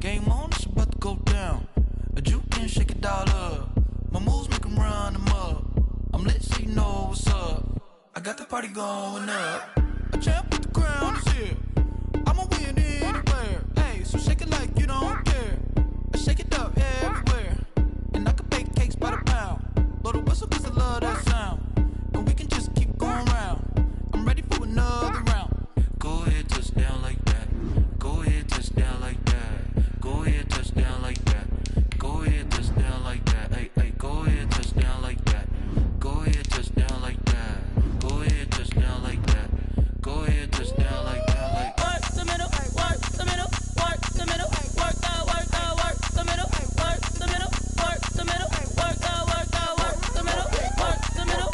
Game on, it's about to go down. A juke and shake it all up. My moves make 'em run them up. I'm lit so you know what's up. I got the party going up. A champ with the crown is here. I'ma win anywhere. Hey, so shake it like you don't care. I shake it up everywhere. And I can bake cakes by the pound. Blow the whistle 'cause I love that sound. And we can just keep going round. I'm ready for another round. Go ahead, touch down like that. Go ahead, touch down like that. Go ahead, touch down like that. Go ahead, touch down like that. Hey, hey, go ahead, touch down like that. Go ahead, touch down like that. Go ahead, touch down like that. Go ahead, touch down like that. Like work the middle, work the middle, work the middle, work the middle, work the middle, work the middle, work the middle, work the middle, work the middle,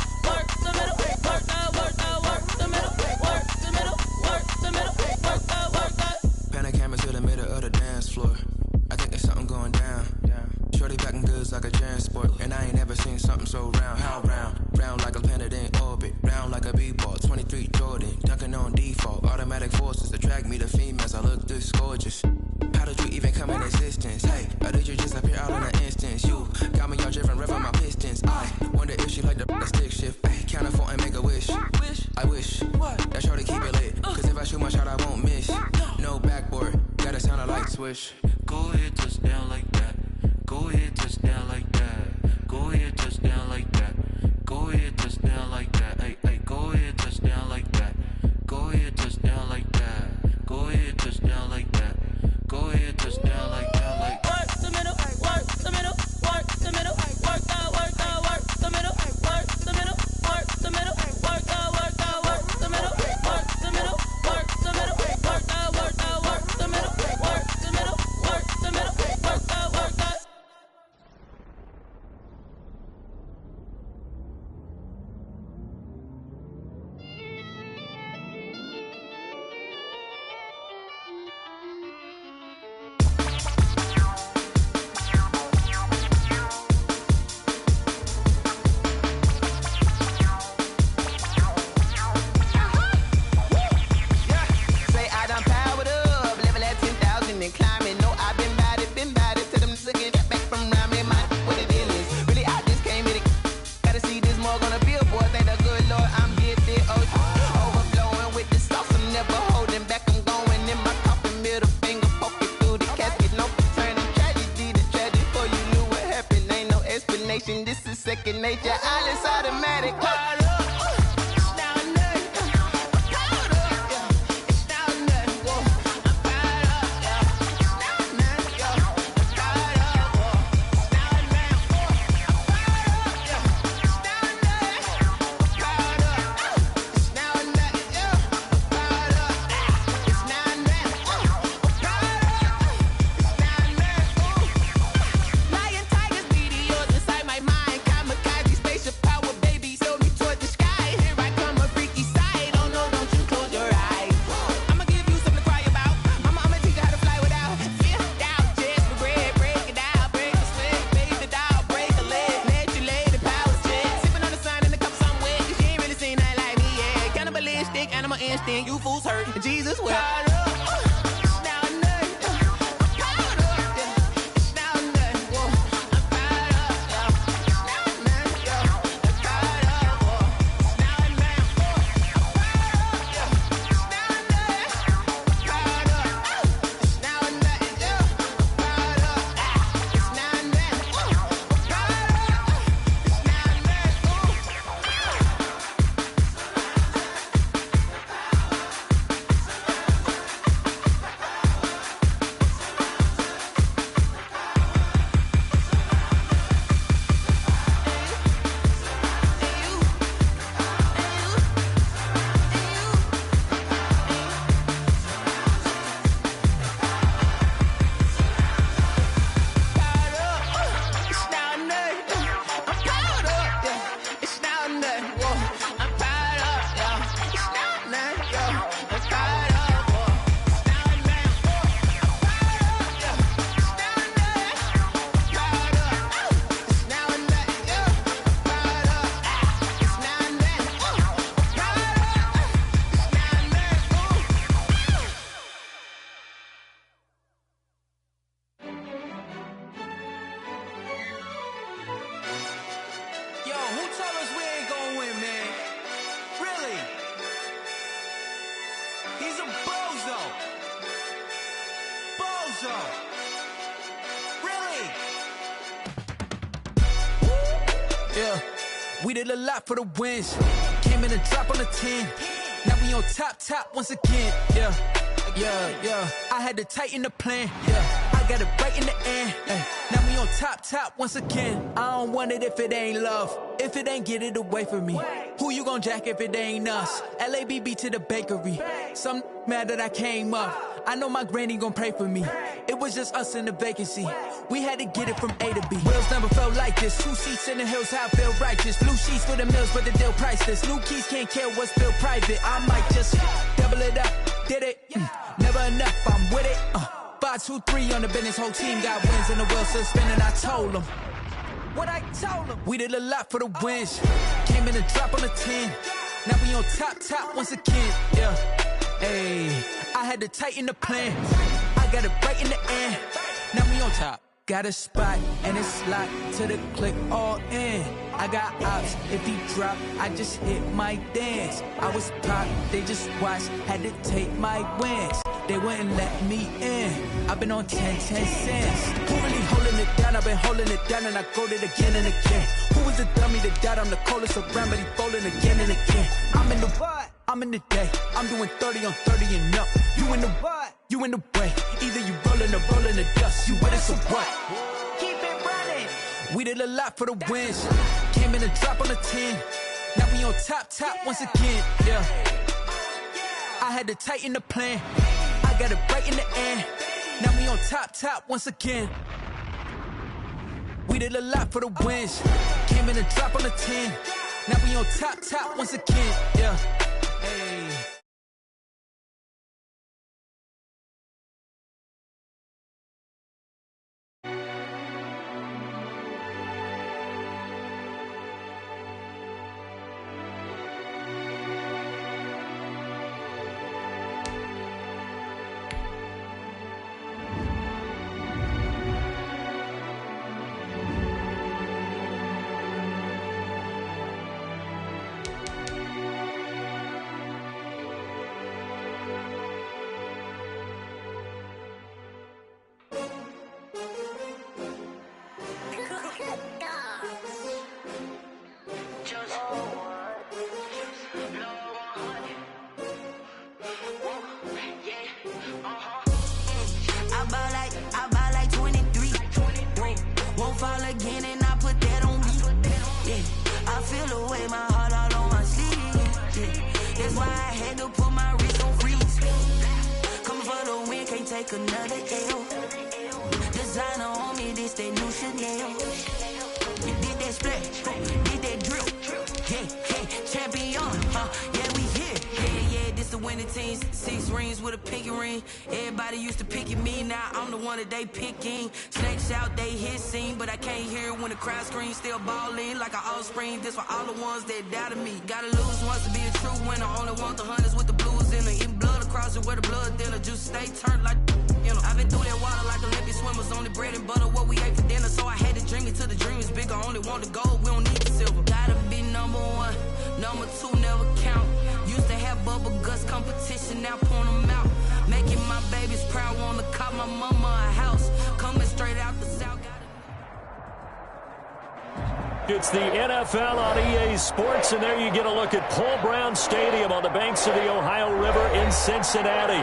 work the middle, work the middle, work the middle, work the middle, work the. Pan the camera to the middle of the dance floor. I think there's something going down. Shorty packing goods like a transport, and I ain't never seen something so round. How round? Round like a planet in orbit, round like a b-ball. 23 Jordan, dunking on default. Automatic forces attract me to females. I look this gorgeous. How did you even come in existence? Hey, or did you just appear out in an instance? You got me all driven, revving my pistons. I wonder if she like the stick shift. Ay, count for and make a wish. I wish that shorty keep it lit. Cause if I shoot my shot, I won't miss. No backboard, gotta sound a light switch. go ahead, touch down like that. Go ahead, touch down like that. Go ahead, touch down like that. Go ahead, touch down like that. Hey, hey, go ahead, touch down like that. Go ahead, touch down like that. Go ahead, touch down like that. Go ahead, touch down like that. Like work the middle, work the middle, work the middle, work the middle, work the middle, work the middle, work the middle, work the middle, work the middle, work the middle, work the middle, work the middle, work the middle, work the middle, work the. This is second nature, all is automatic. Towards the zone. Really? Yeah, we did a lot for the wins. Came in and drop on the 10. Now we on top once again. Yeah. I had to tighten the plan. Yeah, I got it right in the end. Now we on top once again. I don't want it if it ain't love. If it ain't, get it away from me. Who you gon' jack if it ain't us? LABB to the bakery. Some mad that I came up. I know my granny gon' pray for me. It was just us in the vacancy. We had to get it from A to B. Wheels never felt like this. 2 seats in the hills, how I feel righteous. Blue sheets for the mills, but the deal priceless. New keys can't care what's still private. I might just double it up. Did it? Never enough, I'm with it. 5, 2, 3 on the business. Whole team got wins and the wheels still spinning. I told them what I told them. We did a lot for the wins. Came in and drop on the 10. Now we on top once again. Yeah. Hey, I had to tighten the plan. I got it right in the end. Now we on top. Got a spot and it's locked to the click all in. I got ops, if he drop, I just hit my dance. I was pop, they just watched, had to take my wins. They wouldn't let me in. I've been on 10 cents. Who really holding it down? I've been holding it down and I go it again and again. Who was the dummy that died? I'm the coldest around, but he folding again and again. I'm in the what? I'm in the day. I'm doing 30 on 30 and up. You in the what? You in the way. Either you rolling or rolling the dust. You with us or what? Keep it running. We did a lot for the wins. Came in and drop on the 10. Now we on top once again. Yeah. I had to tighten the plan. I got it right in the end. Now we on top once again. We did a lot for the wins. Came in and drop on the 10. Now we on top once again. Yeah. Hey. Fall again and I put that on me. Yeah, I feel the way, my heart all on my sleeve. Yeah, that's why I had to put my wrist on freeze. Coming for the win, can't take another L. Designer on me, this that new Chanel. You did that splash, did that drip. Yeah, champion, yeah, we here. Yeah, this the winning team. 6 rings with a pinky ring. Everybody used to picking me, now I'm the one that they picking. Snakes out, they hit scene, but I can't hear when the crowd screams. Still balling like an offspring. This for all the ones that doubted me. Gotta lose once to be a true winner. Only want the hunters with the blues in it. Eating blood across it where the blood thinner. Just stay turned like, you know. I've been through that water like Olympic swimmers. Only bread and butter, what we ate for dinner. So I had to dream it till the dream is bigger. Only want the gold, we don't need the silver. Gotta be number 1, number 2 never count. Used to have bubble guts competition, now point them out. Making my babies proud, wanna cop my mama a house. Coming straight out the south. It's the NFL on EA Sports, and there you get a look at Paul Brown Stadium on the banks of the Ohio River in Cincinnati.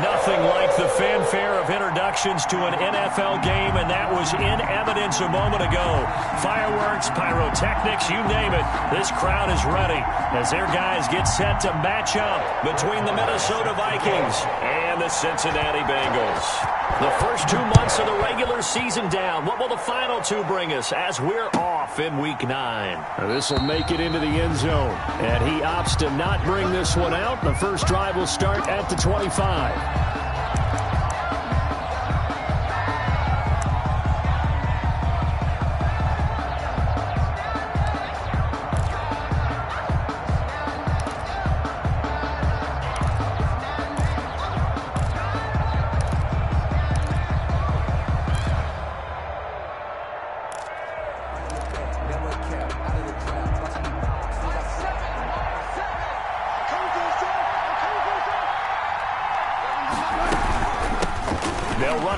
Nothing like the fanfare of introductions to an NFL game, and that was in evidence a moment ago. Fireworks, pyrotechnics, you name it. This crowd is ready as their guys get set to match up between the Minnesota Vikings and the Cincinnati Bengals. The first 2 months of the regular season down. What will the final 2 bring us as we're off in Week 9? This will make it into the end zone, and he opts to not bring this one out. The first drive will start at the 25.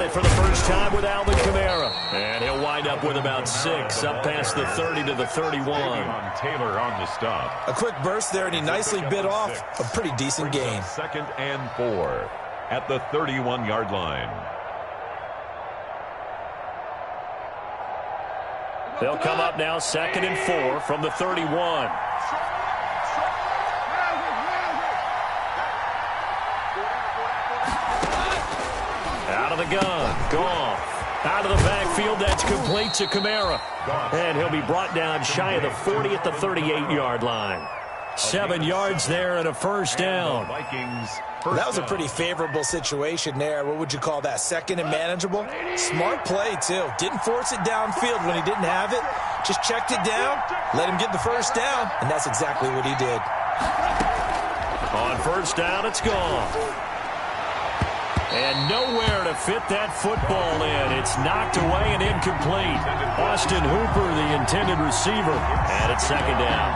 it for the first time with Alvin Kamara. And he'll wind up with about 6, up past the 30 to the 31. Taylor on the stop. A quick burst there, and he nicely bit off a pretty decent gain. 2nd and 4 at the 31-yard line. They'll come up now 2nd and 4 from the 31. Out of the gun, Goff. Out of the backfield, that's complete to Kamara. And he'll be brought down shy of the 40 at the 38-yard line. 7 yards there and a first down. That was a pretty favorable situation there. What would you call that? 2nd and manageable? Smart play, too. Didn't force it downfield when he didn't have it. Just checked it down, let him get the first down, and that's exactly what he did. On first down, it's gone. And nowhere to fit that football in. It's knocked away and incomplete. Austin Hooper, the intended receiver. And it's 2nd down.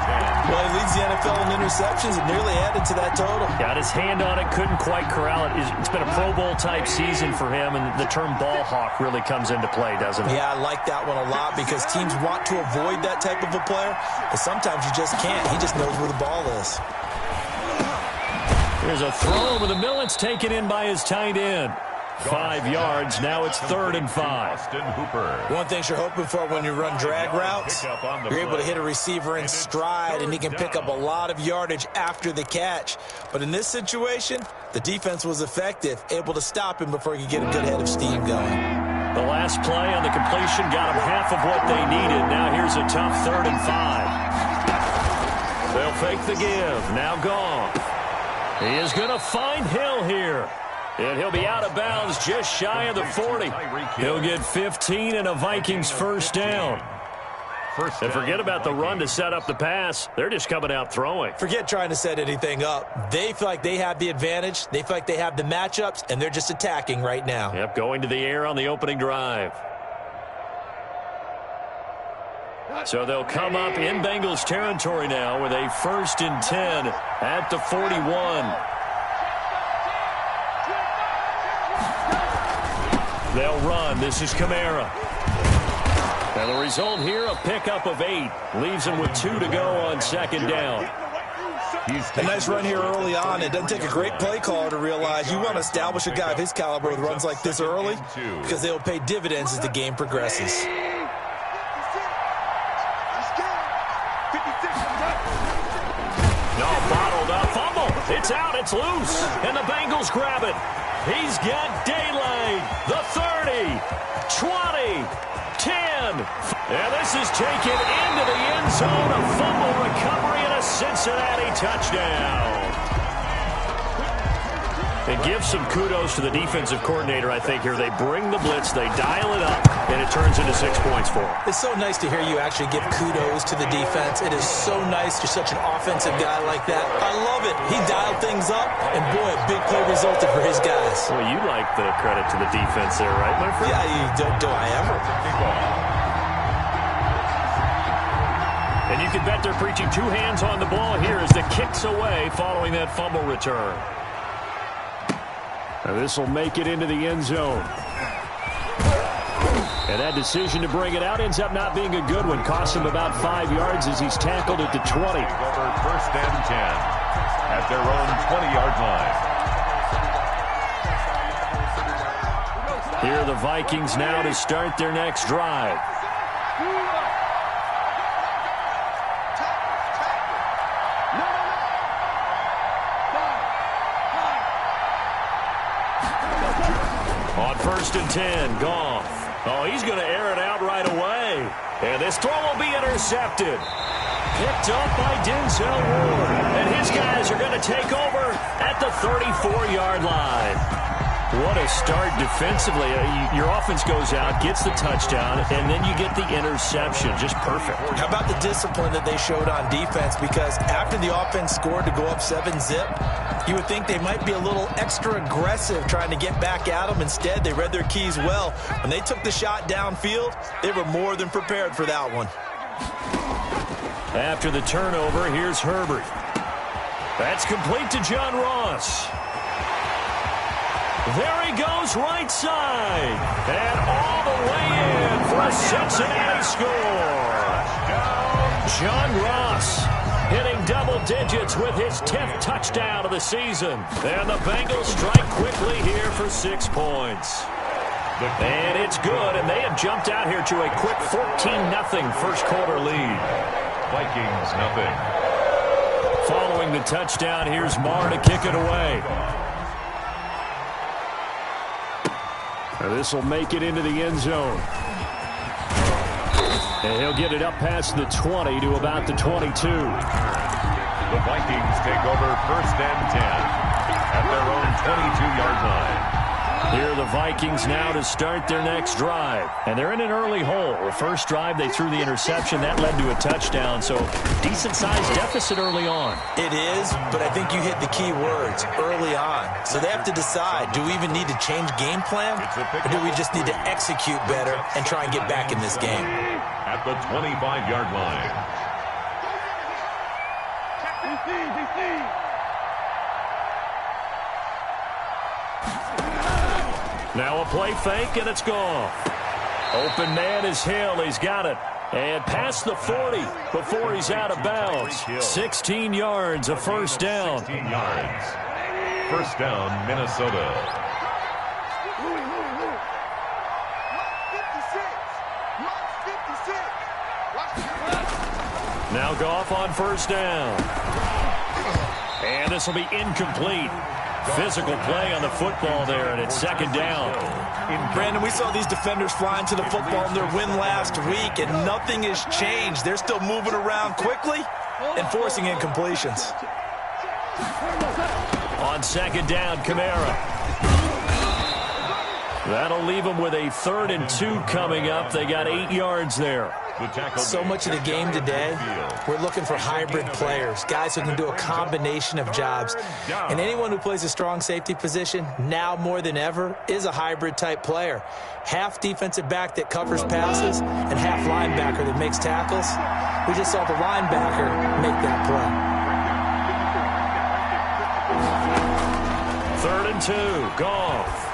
Well, he leads the NFL in interceptions and nearly added to that total. Got his hand on it, couldn't quite corral it. It's been a Pro Bowl-type season for him, and the term ball hawk really comes into play, doesn't it? Yeah, I like that one a lot because teams want to avoid that type of a player, but sometimes you just can't. He just knows where the ball is. There's a throw over the middle. It's taken in by his tight end. 5 yards. Now it's 3rd and 5. One thing you're hoping for when you run drag routes, you're able to hit a receiver in stride, and he can pick up a lot of yardage after the catch. But in this situation, the defense was effective, able to stop him before he could get a good head of steam going. The last play on the completion got him half of what they needed. Now here's a tough 3rd and 5. They'll fake the give. Now gone. He is going to find Hill here. And he'll be out of bounds just shy of the 40. He'll get 15 and a Vikings first down. And forget about the run to set up the pass. They're just coming out throwing. Forget trying to set anything up. They feel like they have the advantage. They feel like they have the matchups, and they're just attacking right now. Yep, going to the air on the opening drive. So they'll come up in Bengals territory now with a 1st and 10 at the 41. They'll run. This is Kamara. And the result here, a pickup of 8. Leaves him with 2 to go on 2nd down. A nice run here early on. It doesn't take a great play caller to realize you want to establish a guy of his caliber with runs like this early because they will pay dividends as the game progresses. Bottled up, fumble. It's out, it's loose, and the Bengals grab it. He's got daylight. The 30, 20, 10. And this is taken into the end zone. A fumble recovery and a Cincinnati touchdown. It gives some kudos to the defensive coordinator, I think, here. They bring the blitz, they dial it up, and it turns into 6 points for them. It's so nice to hear you actually give kudos to the defense. It is so nice. You're such an offensive guy like that. I love it. He dialed things up, and boy, a big play resulted for his guys. Well, you like the credit to the defense there, right, my friend? Yeah, do I ever? And you can bet they're preaching 2 hands on the ball here as the kick's away following that fumble return. This will make it into the end zone. And that decision to bring it out ends up not being a good one. Costs him about 5 yards as he's tackled at the 20. Over 1st and 10 at their own 20-yard line. Here are the Vikings now to start their next drive. On 1st and 10, Goff. Oh, he's going to air it out right away. And this throw will be intercepted. Picked up by Denzel Ward. And his guys are going to take over at the 34-yard line. What a start defensively. Your offense goes out, gets the touchdown, and then you get the interception. Just perfect. How about the discipline that they showed on defense? Because after the offense scored to go up 7-zip, you would think they might be a little extra aggressive trying to get back at them. Instead, they read their keys well. When they took the shot downfield, they were more than prepared for that one. After the turnover, here's Herbert. That's complete to John Ross. There he goes right side. And all the way in for a Cincinnati score. John Ross hitting double digits with his 10th touchdown of the season. And the Bengals strike quickly here for 6 points. And it's good, and they have jumped out here to a quick 14-0 first quarter lead. Vikings nothing. Following the touchdown, here's Marr to kick it away. This will make it into the end zone. And he'll get it up past the 20 to about the 22. The Vikings take over 1st and 10 at their own 22-yard line. Here are the Vikings now to start their next drive. And they're in an early hole. The first drive, they threw the interception. That led to a touchdown. So decent-sized deficit early on. It is, but I think you hit the key words, early on. So they have to decide, do we even need to change game plan? Or do we just need to execute better and try and get back in this game? At the 25-yard line. Now a play fake, and it's gone. Open man is Hill. He's got it. And past the 40 before he's out of bounds. 16 yards, a first down. 16 yards. First down, Minnesota. Now Goff on first down. And this will be incomplete. Physical play on the football there, and it's second down. Brandon, we saw these defenders flying to the football in their win last week, and nothing has changed. They're still moving around quickly and forcing incompletions. On second down, Kamara. That'll leave them with a 3rd and 2 coming up. They got 8 yards there. So much of the game today, we're looking for hybrid players, guys who can do a combination of jobs. And anyone who plays a strong safety position, now more than ever, is a hybrid-type player. Half defensive back that covers passes and half linebacker that makes tackles. We just saw the linebacker make that play. 3rd and 2, Goff.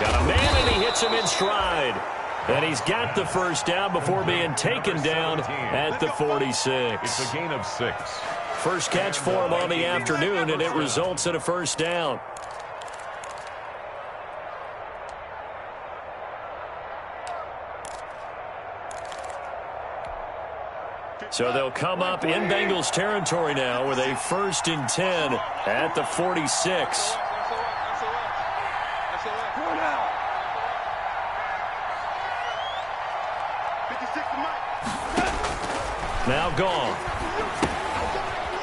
Got a man, and he hits him in stride. And he's got the first down before being taken down at the 46. It's a gain of 6. First catch for him on the afternoon, and it results in a first down. So they'll come up in Bengals territory now with a 1st and 10 at the 46. Now gone.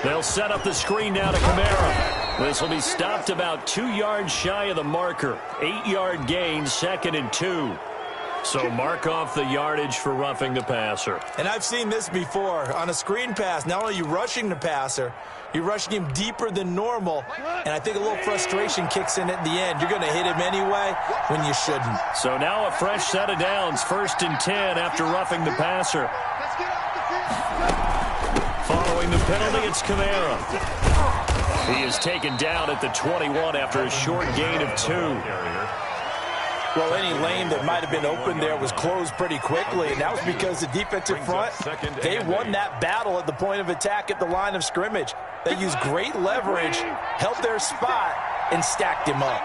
They'll set up the screen now to Kamara. This will be stopped about 2 yards shy of the marker. 8-yard gain, 2nd and 2. So mark off the yardage for roughing the passer. And I've seen this before. On a screen pass, not only are you rushing the passer, you're rushing him deeper than normal. And I think a little frustration kicks in at the end. You're going to hit him anyway when you shouldn't. So now a fresh set of downs, 1st and 10 after roughing the passer. Following the penalty, it's Kamara. He is taken down at the 21 after a short gain of 2. Well, any lane that might have been open there was closed pretty quickly, and that was because the defensive front, they won that battle at the point of attack at the line of scrimmage. They used great leverage, held their spot, and stacked him up.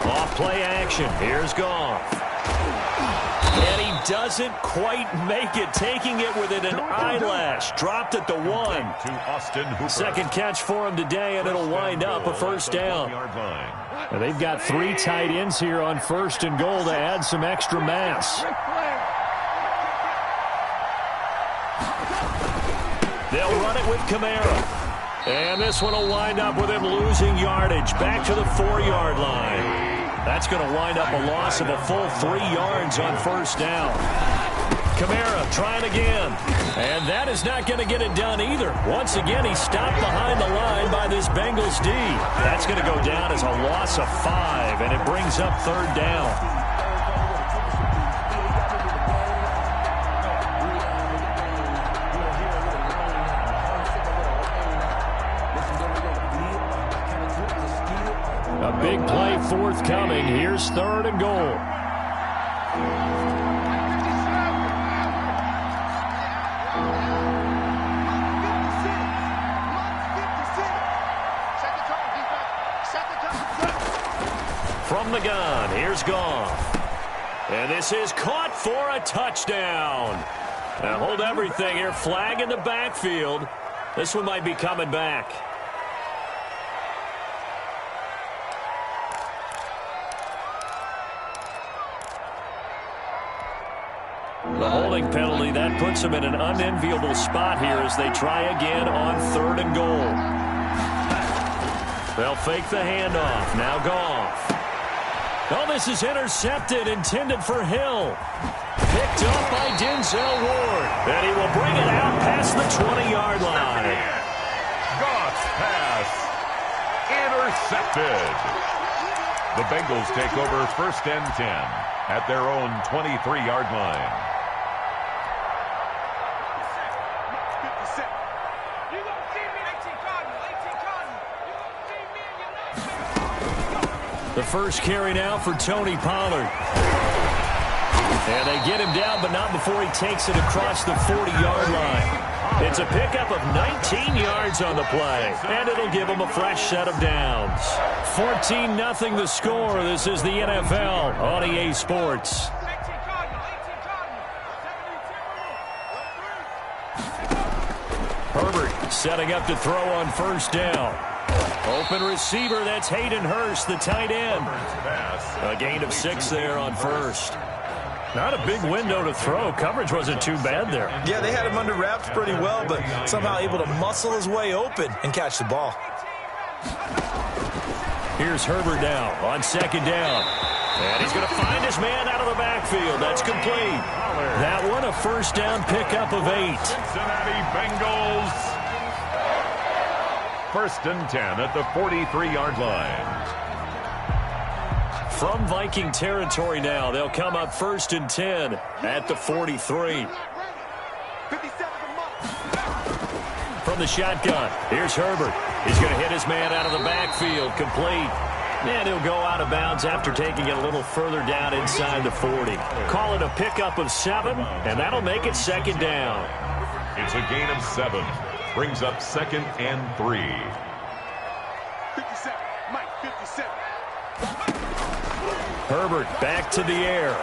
Off play action. Here's Goff. And he doesn't quite make it, taking it within an eyelash. Dropped at the 1. Second catch for him today, and it'll wind up a first down. And they've got 3 tight ends here on 1st and goal to add some extra mass. They'll run it with Kamara. And this one will wind up with him losing yardage back to the 4-yard line. That's going to wind up a loss of a full 3 yards on first down. Kamara trying again. And that is not going to get it done either. Once again, he's stopped behind the line by this Bengals D. That's going to go down as a loss of 5, and it brings up 3rd down. Big play forthcoming. Here's 3rd and goal. From the gun, here's Goff. And this is caught for a touchdown. Now hold everything here. Flag in the backfield. This one might be coming back. The holding penalty, that puts them in an unenviable spot here as they try again on 3rd and goal. They'll fake the handoff. Now Goff. Oh, this is intercepted, intended for Hill. Picked up by Denzel Ward. And he will bring it out past the 20-yard line. Goff's pass intercepted. The Bengals take over 1st and 10 at their own 23-yard line. The first carry now for Tony Pollard. And they get him down, but not before he takes it across the 40-yard line. It's a pickup of 19 yards on the play, and it'll give him a fresh set of downs. 14-0 the score. This is the NFL on EA Sports. Herbert setting up to throw on 1st down. Open receiver, that's Hayden Hurst, the tight end. A gain of 6 there on 1st. Not a big window to throw. Coverage wasn't too bad there. Yeah, they had him under wraps pretty well, but somehow able to muscle his way open and catch the ball. Here's Herbert now on 2nd down. And he's going to find his man out of the backfield. That's complete. That one, a 1st down pickup of 8. Cincinnati Bengals. 1st and 10 at the 43-yard line. From Viking territory now, they'll come up 1st and 10 at the 43. From the shotgun, here's Herbert. He's going to hit his man out of the backfield, complete. And he'll go out of bounds after taking it a little further down inside the 40. Call it a pickup of 7, and that'll make it 2nd down. It's a gain of 7. Brings up 2nd and 3. 57, Mike, 57. Herbert back to the air.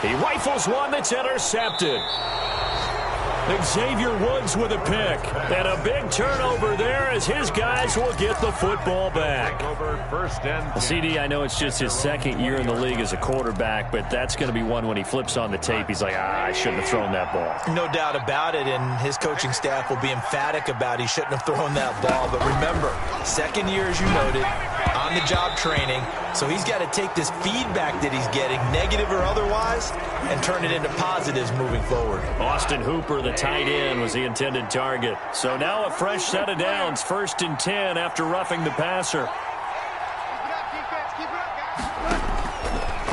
He rifles one that's intercepted. Xavier Woods with a pick. And a big turnover there as his guys will get the football back. Over 1st and 10. CD, I know it's just his 2nd year in the league as a quarterback, but that's going to be one when he flips on the tape. He's like, I shouldn't have thrown that ball. No doubt about it, and his coaching staff will be emphatic about he shouldn't have thrown that ball. But remember, 2nd year, as you noted, on-the-job training. So he's got to take this feedback that he's getting, negative or otherwise, and turn it into positives moving forward. Austin Hooper, the tight end, was the intended target. So now a fresh set of downs, 1st and 10 after roughing the passer.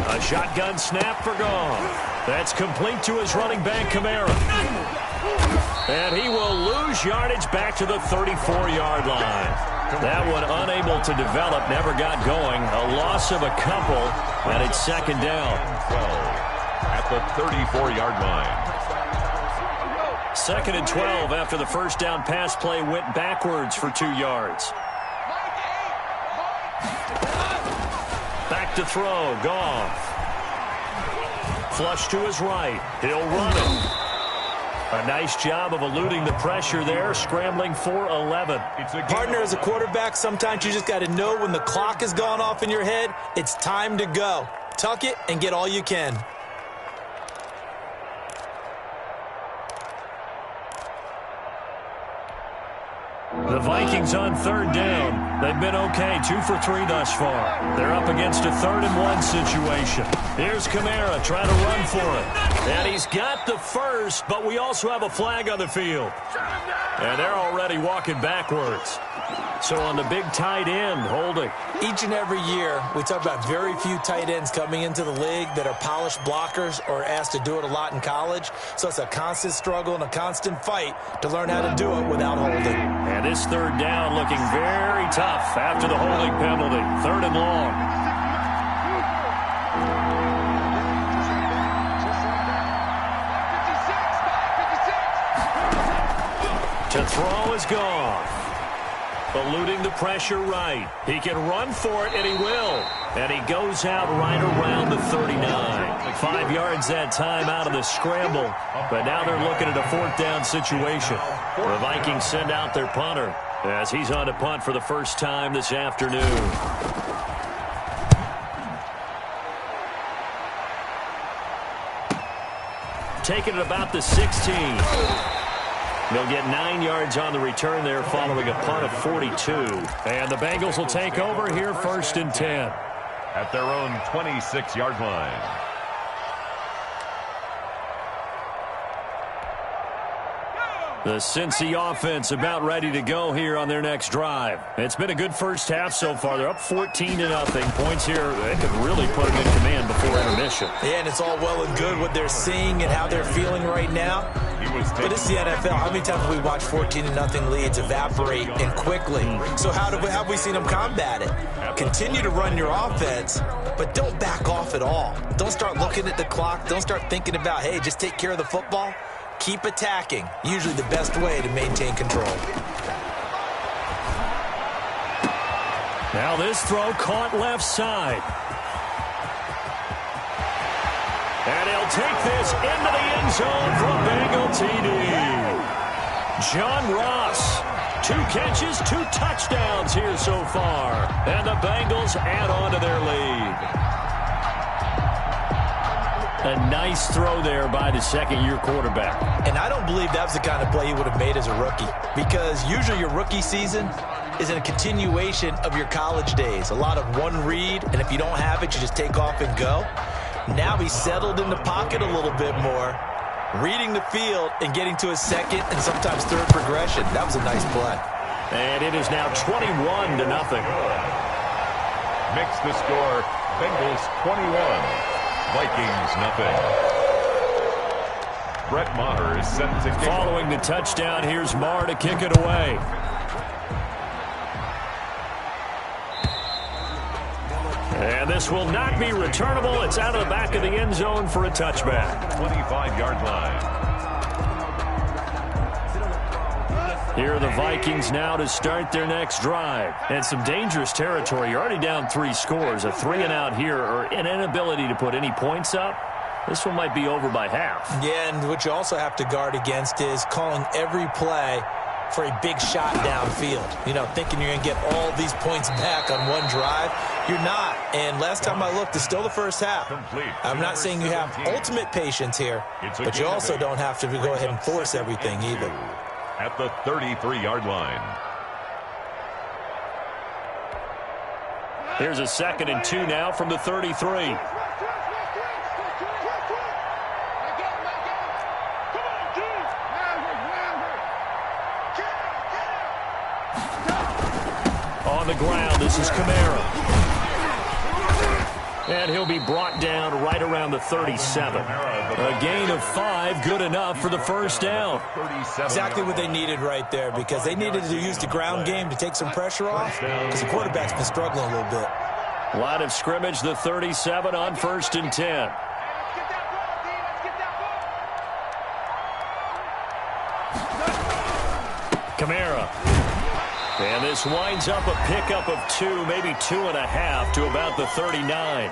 A shotgun snap for Goff. That's complete to his running back, Kamara. And he will lose yardage back to the 34-yard line. That one unable to develop, never got going. A loss of a couple, and it's 2nd down. 12 at the 34-yard line. 2nd and 12 after the 1st down pass play went backwards for 2 yards. Back to throw, Goff. Flush to his right. He'll run it. A nice job of eluding the pressure there, scrambling for 11. Partner, as a quarterback, sometimes you just got to know when the clock has gone off in your head, it's time to go. Tuck it and get all you can. The Vikings on 3rd down. They've been okay, 2 for 3 thus far. They're up against a 3rd and 1 situation. Here's Kamara trying to run for it. And he's got the first, but we also have a flag on the field. And they're already walking backwards. So on the big tight end, holding. Each and every year, we talk about very few tight ends coming into the league that are polished blockers or asked to do it a lot in college. So it's a constant struggle and a constant fight to learn how to do it without holding. And this third down looking very tough after the holding penalty. 3rd and long. To throw is gone. Eluding the pressure right. He can run for it, and he will. And he goes out right around the 39. 5 yards that time out of the scramble. But now they're looking at a 4th down situation. The Vikings send out their punter as he's on to punt for the first time this afternoon. Taking it about the 16. They'll get 9 yards on the return there following a punt of 42. And the Bengals will take over here 1st and 10. At their own 26-yard line. The Cincy offense about ready to go here on their next drive. It's been a good first half so far. They're up 14-0. Points here, they could really put them in command before intermission. Yeah, and it's all well and good what they're seeing and how they're feeling right now. But it's the NFL. How many times have we watched 14-0 leads evaporate and quickly? So how have we seen them combat it? Continue to run your offense, but don't back off at all. Don't start looking at the clock. Don't start thinking about, hey, just take care of the football. Keep attacking. Usually the best way to maintain control. Now this throw caught left side. And he'll take this into the end zone for a Bengal TD. John Ross, 2 catches, 2 touchdowns here so far. And the Bengals add on to their lead. A nice throw there by the second-year quarterback. And I don't believe that was the kind of play he would have made as a rookie. Because usually your rookie season is in a continuation of your college days. A lot of one read, and if you don't have it, you just take off and go. Now he's settled in the pocket a little bit more, reading the field and getting to his second and sometimes third progression. That was a nice play. And it is now 21-0. Makes the score Bengals 21. Vikings nothing. Brett Maher is set to kick. Following the touchdown, here's Maher to kick it away. And this will not be returnable. It's out of the back of the end zone for a touchback. 25-yard line. Here are the Vikings now to start their next drive. And some dangerous territory. You're already down 3 scores. A 3-and-out here or an inability to put any points up. This one might be over by half. Yeah, and what you also have to guard against is calling every play for a big shot downfield. You know, thinking you're going to get all these points back on one drive. You're not. And last time I looked, it's still the first half. I'm not saying you have ultimate patience here, but you also don't have to go ahead and force everything either. At the 33-yard line. Here's a 2nd and 2 now from the 33. On the ground, this is Kamara. And he'll be brought down right around the 37. A gain of 5, good enough for the first down. Exactly what they needed right there, because they needed to use the ground game to take some pressure off, because the quarterback's been struggling a little bit. Line of scrimmage, the 37 on 1st and 10. Kamara. And this winds up a pickup of 2, maybe 2.5 to about the 39.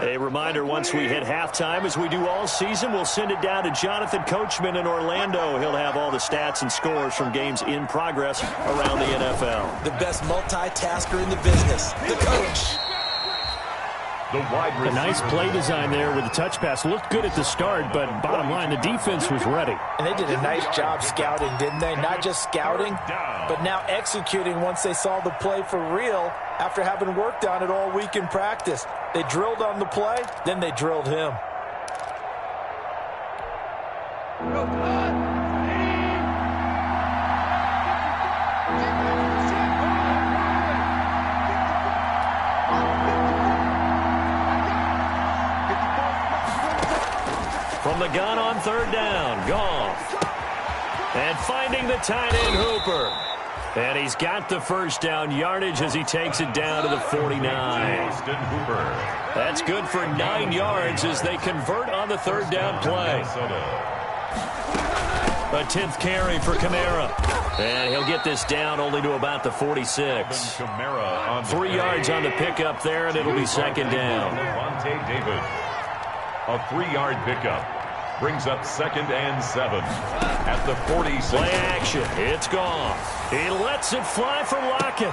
A reminder, once we hit halftime, as we do all season, we'll send it down to Jonathan Coachman in Orlando. He'll have all the stats and scores from games in progress around the NFL. The best multitasker in the business, the coach. A nice play design there with the touch pass. Looked good at the start, but bottom line, the defense was ready. And they did a nice job scouting, didn't they? Not just scouting, but now executing once they saw the play for real after having worked on it all week in practice. They drilled on the play, then they drilled him. From the gun on third down, Goff. And finding the tight end Hooper. And he's got the first down yardage as he takes it down to the 49. That's good for 9 yards as they convert on the third down play. A 10th carry for Kamara. And he'll get this down only to about the 46. 3 yards on the pickup there, and it'll be second down. A 3-yard pickup brings up 2nd and 7 at the 46. Play action. It's Goff. He lets it fly for Lockett.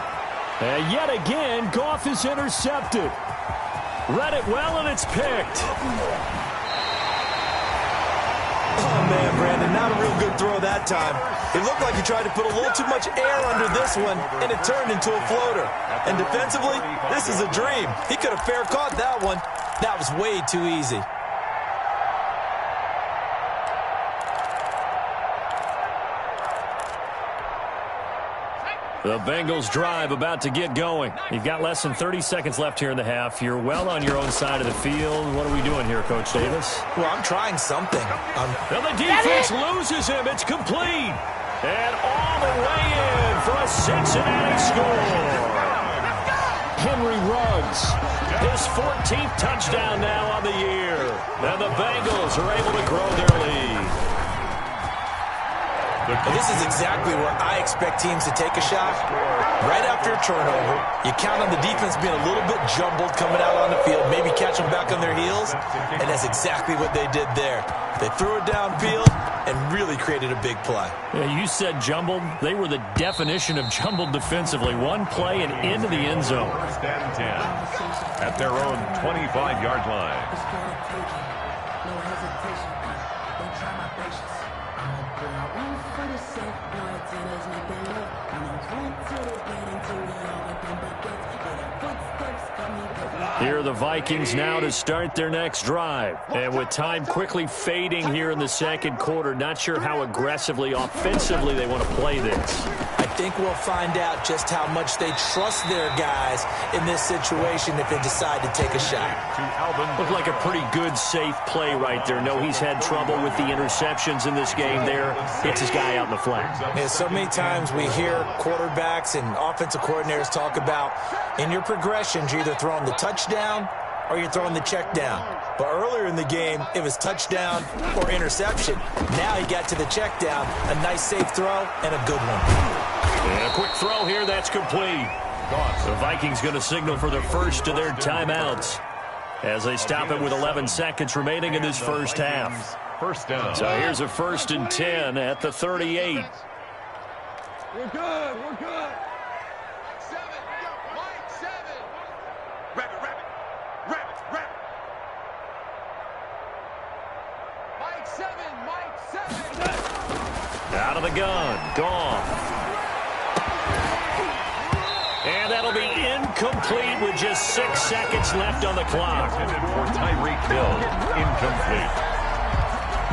And yet again, Goff is intercepted. Read it well, and it's picked. Oh, man, Brandon, not a real good throw that time. It looked like he tried to put a little too much air under this one, and it turned into a floater. And defensively, this is a dream. He could have fair caught that one. That was way too easy. The Bengals drive about to get going. You've got less than 30 seconds left here in the half. You're well on your own side of the field. What are we doing here, Coach Davis? Well, I'm trying something. Now the defense loses him. It's complete. And all the way in for a Cincinnati score. Henry Ruggs, his 14th touchdown now on the year. And the Bengals are able to grow their lead. And this is exactly where I expect teams to take a shot. Right after a turnover, you count on the defense being a little bit jumbled coming out on the field, maybe catch them back on their heels, and that's exactly what they did there. They threw it downfield and really created a big play. Yeah, you said jumbled. They were the definition of jumbled defensively. One play and into the end zone. 1st and 10 at their own 25-yard line. Here are the Vikings now to start their next drive. And with time quickly fading here in the second quarter, not sure how aggressively, offensively they want to play this. I think we'll find out just how much they trust their guys in this situation if they decide to take a shot. Looked like a pretty good, safe play right there. No, he's had trouble with the interceptions in this game there. Hits his guy out in the flat. Yeah, so many times we hear quarterbacks and offensive coordinators talk about in your progressions, you're either throwing the touchdown or you're throwing the check down. But earlier in the game, it was touchdown or interception. Now he got to the check down, a nice safe throw, and a good one. And a quick throw here, that's complete. The Vikings going to signal for the first of their timeouts as they stop it with 11 seconds remaining in this first half. First down. So here's a 1st and 10 at the 38. We're good. We're good. Out of the gun, Goff. And that'll be incomplete with just 6 seconds left on the clock. Intended for Tyreek Hill, incomplete.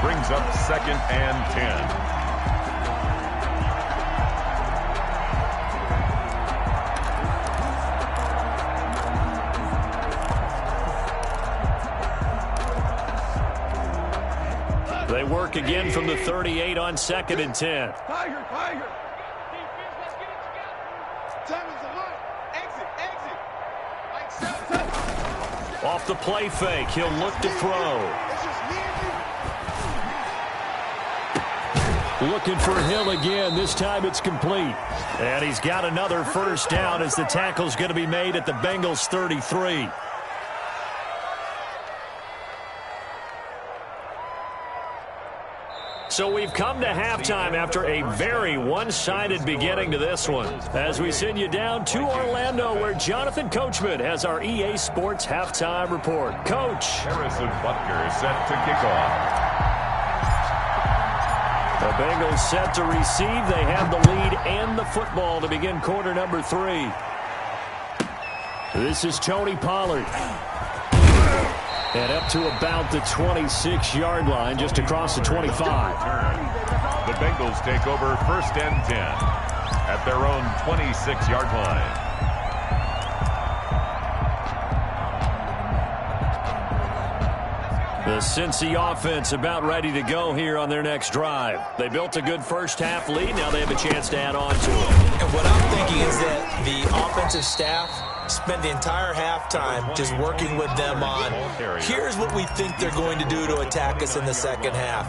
Brings up 2nd and 10. They work again from the 38 on 2nd and 10. Tiger. Exit. Off the play fake, he'll look to throw. Looking for Hill again. This time it's complete. And he's got another first down as the tackle's going to be made at the Bengals 33. So we've come to halftime after a very one-sided beginning to this one. As we send you down to Orlando, where Jonathan Coachman has our EA Sports Halftime Report. Coach. Harrison Butker set to kick off. The Bengals set to receive. They have the lead and the football to begin quarter number 3. This is Tony Pollard. And up to about the 26-yard line, just across the 25. The Bengals take over 1st and 10 at their own 26-yard line. The Cincy offense about ready to go here on their next drive. They built a good first-half lead. Now they have a chance to add on to it. And what I'm thinking is that the offensive staff spent the entire halftime just working with them on, here's what we think they're going to do to attack us in the second half.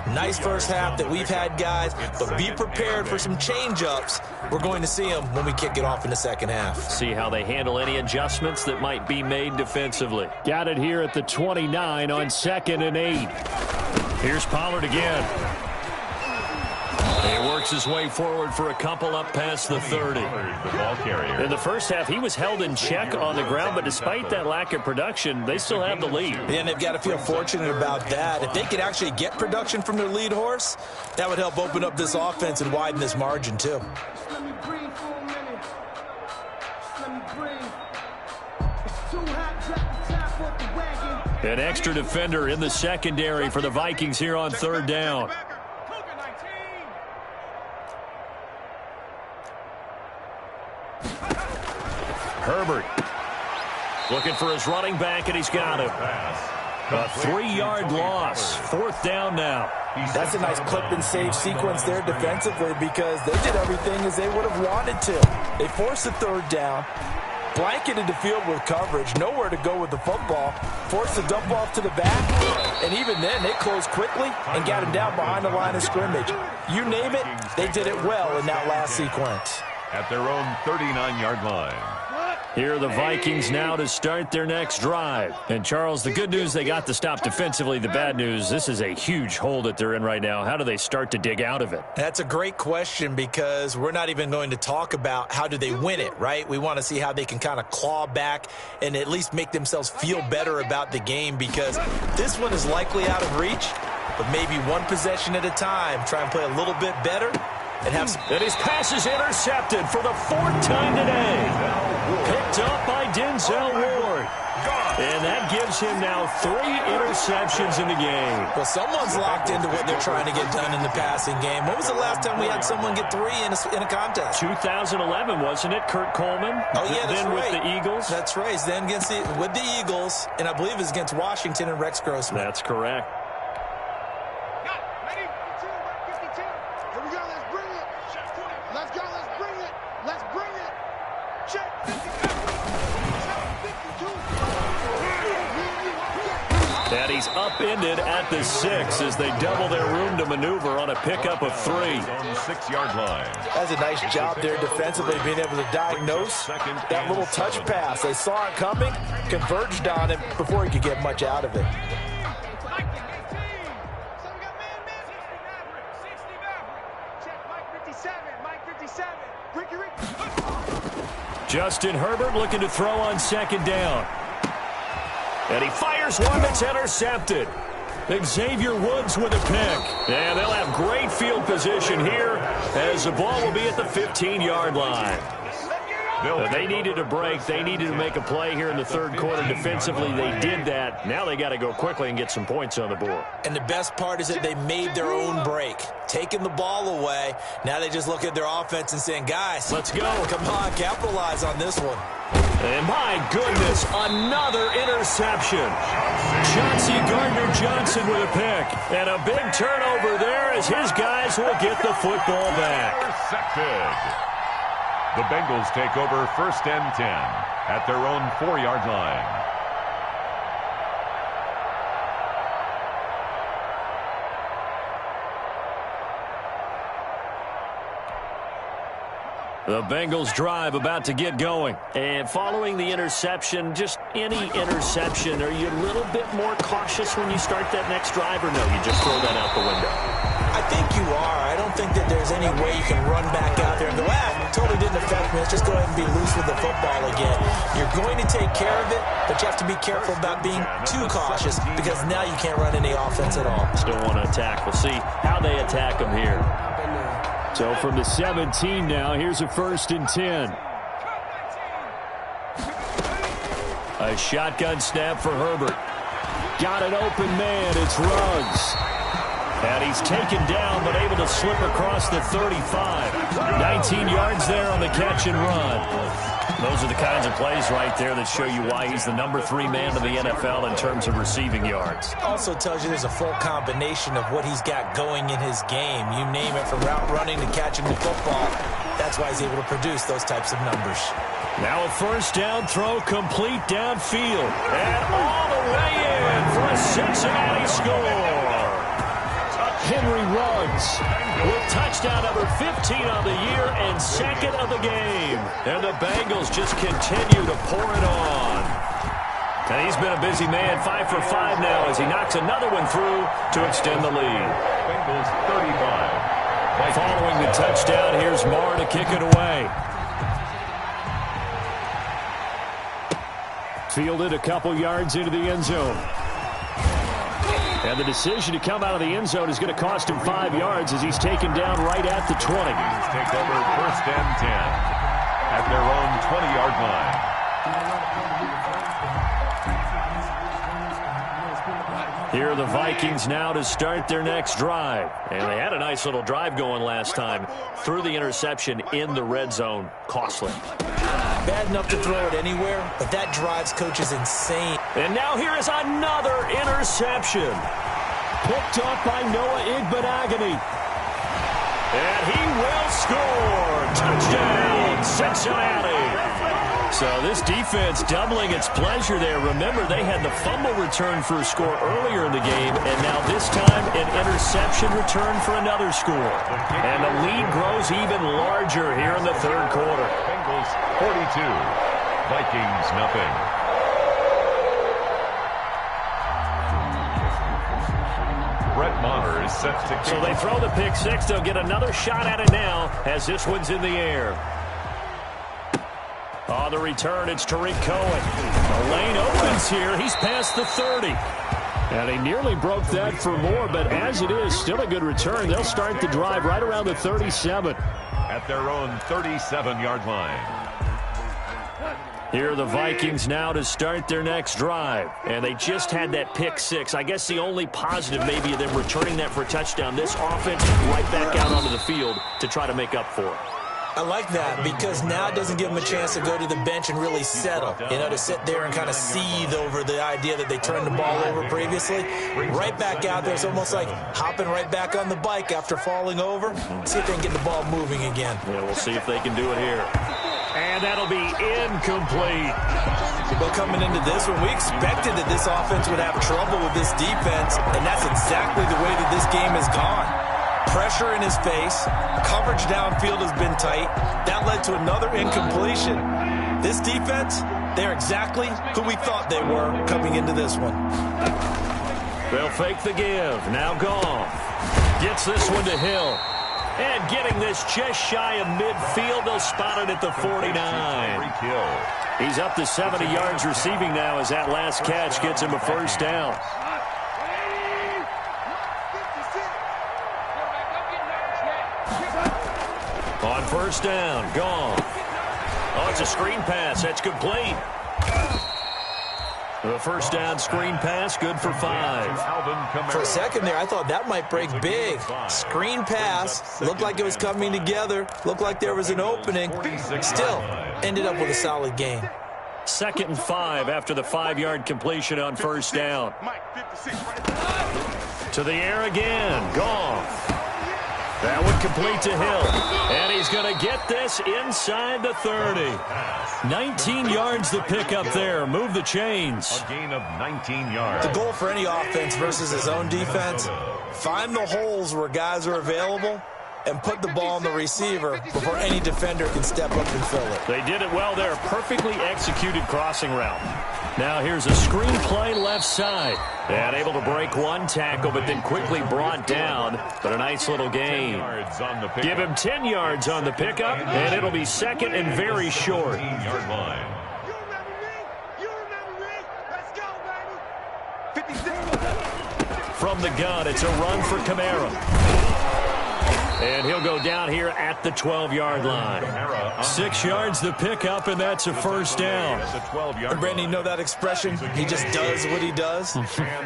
Nice first half that we've had, guys, but be prepared for some change-ups. We're going to see them when we kick it off in the second half. See how they handle any adjustments that might be made defensively. Got it here at the 29 on 2nd and 8. Here's Pollard again. He works his way forward for a couple up past the 30. The ball carrier. In the first half, he was held in check on the ground, but despite that lack of production, they still have the lead. And they've got to feel fortunate about that. If they could actually get production from their lead horse, that would help open up this offense and widen this margin, too. Just let me breathe for a minute. Just let me breathe. It's too hot, drop the top off the wagon. An extra defender in the secondary for the Vikings here on 3rd down. Herbert looking for his running back, and he's got him. A 3-yard loss. 4th down now. That's a nice clip and save sequence there defensively because they did everything as they would have wanted to. They forced the 3rd down, blanketed the field with coverage, nowhere to go with the football, forced the dump off to the back, and even then they closed quickly and got him down behind the line of scrimmage. You name it, they did it well in that last sequence. At their own 39-yard line. Here are the Vikings now to start their next drive. And, Charles, the good news, they got the stop defensively. The bad news, this is a huge hole that they're in right now. How do they start to dig out of it? That's a great question because we're not even going to talk about how do they win it, right? We want to see how they can kind of claw back and at least make themselves feel better about the game because this one is likely out of reach, but maybe one possession at a time. Try and play a little bit better. And his pass is intercepted for the 4th time today. Picked up by Denzel Ward. And that gives him now 3 interceptions in the game. Well, someone's locked into what they're trying to get done in the passing game. When was the last time we had someone get 3 in a contest? 2011, wasn't it? Kurt Coleman? Oh, yeah, that's then right. With the Eagles? That's right. Then with the Eagles, and I believe it was against Washington and Rex Grossman. That's correct. And he's upended at the 6 as they double their room to maneuver on a pickup of 3. On the 6-yard line. That's a nice job there defensively, being able to diagnose that little touch pass. They saw it coming, converged on it before he could get much out of it. Justin Herbert looking to throw on 2nd down. And he fires one that's intercepted. Xavier Woods with a pick. And they'll have great field position here as the ball will be at the 15-yard line. They needed a break. They needed to make a play here in the 3rd quarter. Defensively, they did that. Now they got to go quickly and get some points on the board. And the best part is that they made their own break, taking the ball away. Now they just look at their offense and saying, guys, let's go. Come on, capitalize on this one. And my goodness, another interception. Chauncey Gardner-Johnson with a pick. And a big turnover there as his guys will get the football back. Intercepted. The Bengals take over 1st and 10 at their own 4-yard line. The Bengals drive about to get going. And following the interception, just any interception, are you a little bit more cautious when you start that next drive, or no, you just throw that out the window? I think you are. I don't think that there's any way you can run back out there and go, totally didn't affect me. Let's just go ahead and be loose with the football again. You're going to take care of it, but you have to be careful about being too cautious because now you can't run any offense at all. Still want to attack. We'll see how they attack them here. So from the 17 now, here's a 1st and 10. A shotgun snap for Herbert. Got an open man. It's Ruggs. And he's taken down, but able to slip across the 35. 19 yards there on the catch and run. Those are the kinds of plays right there that show you why he's the number 3 man in the NFL in terms of receiving yards. Also tells you there's a full combination of what he's got going in his game. You name it, from route running to catching the football. That's why he's able to produce those types of numbers. Now a first down throw complete downfield. And all the way in for a Cincinnati score. Henry Ruggs with touchdown number 15 on the year and second of the game. And the Bengals just continue to pour it on. And he's been a busy man, 5 for 5 now as he knocks another one through to extend the lead. Bengals 35. Following the touchdown, here's Marr to kick it away. Fielded a couple yards into the end zone. And the decision to come out of the end zone is going to cost him 5 yards as he's taken down right at the 20. Take over first and 10 at their own 20-yard line. Here are the Vikings now to start their next drive. And they had a nice little drive going last time. Threw the interception in the red zone. Costly. Bad enough to throw it anywhere, but that drives coaches insane. And now here is another interception. Picked up by Noah Igbenogany. And he will score. Touchdown, Cincinnati. So this defense doubling its pleasure there. Remember, they had the fumble return for a score earlier in the game, and now this time an interception return for another score. And the lead grows even larger here in the third quarter. Bengals 42, Vikings nothing. Brett Maher is set to kick. So they throw the pick six. They'll get another shot at it now as this one's in the air. On the return, it's Tariq Cohen. The lane opens here. He's past the 30. And he nearly broke that for more, but as it is, still a good return. They'll start the drive right around the 37. At their own 37-yard line. Here are the Vikings now to start their next drive. And they just had that pick six. I guess the only positive maybe of them returning that for a touchdown. This offense right back out onto the field to try to make up for it. I like that because now it doesn't give them a chance to go to the bench and really settle. You know, to sit there and kind of seethe over the idea that they turned the ball over previously. Right back out there. It's almost like hopping right back on the bike after falling over. See if they can get the ball moving again. Yeah, we'll see if they can do it here. And that'll be incomplete. Well, coming into this one, we expected that this offense would have trouble with this defense, and that's exactly the way that this game has gone. Pressure in his face. Coverage downfield has been tight. That led to another incompletion. This defense, they're exactly who we thought they were coming into this one. They'll fake the give. Now Goff gets this one to Hill. And getting this just shy of midfield. They'll spot it at the 49. He's up to 70 yards receiving now as that last catch gets him a first down. On first down, Goff. Oh, it's a screen pass. That's complete. The first down screen pass, good for 5. For a second there, I thought that might break big. Screen pass, looked like it was coming together, looked like there was an opening. Still, ended up with a solid gain. 2nd and 5 after the 5-yard completion on first down. To the air again, Goff. That would complete to Hill. And he's going to get this inside the 30. 19 yards to pick up there. Move the chains. A gain of 19 yards. The goal for any offense versus his own defense, find the holes where guys are available and put the ball on the receiver before any defender can step up and fill it. They did it well there. Perfectly executed crossing route. Now here's a screen play left side. And able to break one tackle, but then quickly brought down. But a nice little gain. Give him 10 yards on the pickup, and it'll be second and very short. Yard line. From the gun, it's a run for Kamara. And he'll go down here at the 12-yard line. 6 yards the pickup, and that's a first down. And Brandon, you know that expression? He just does what he does?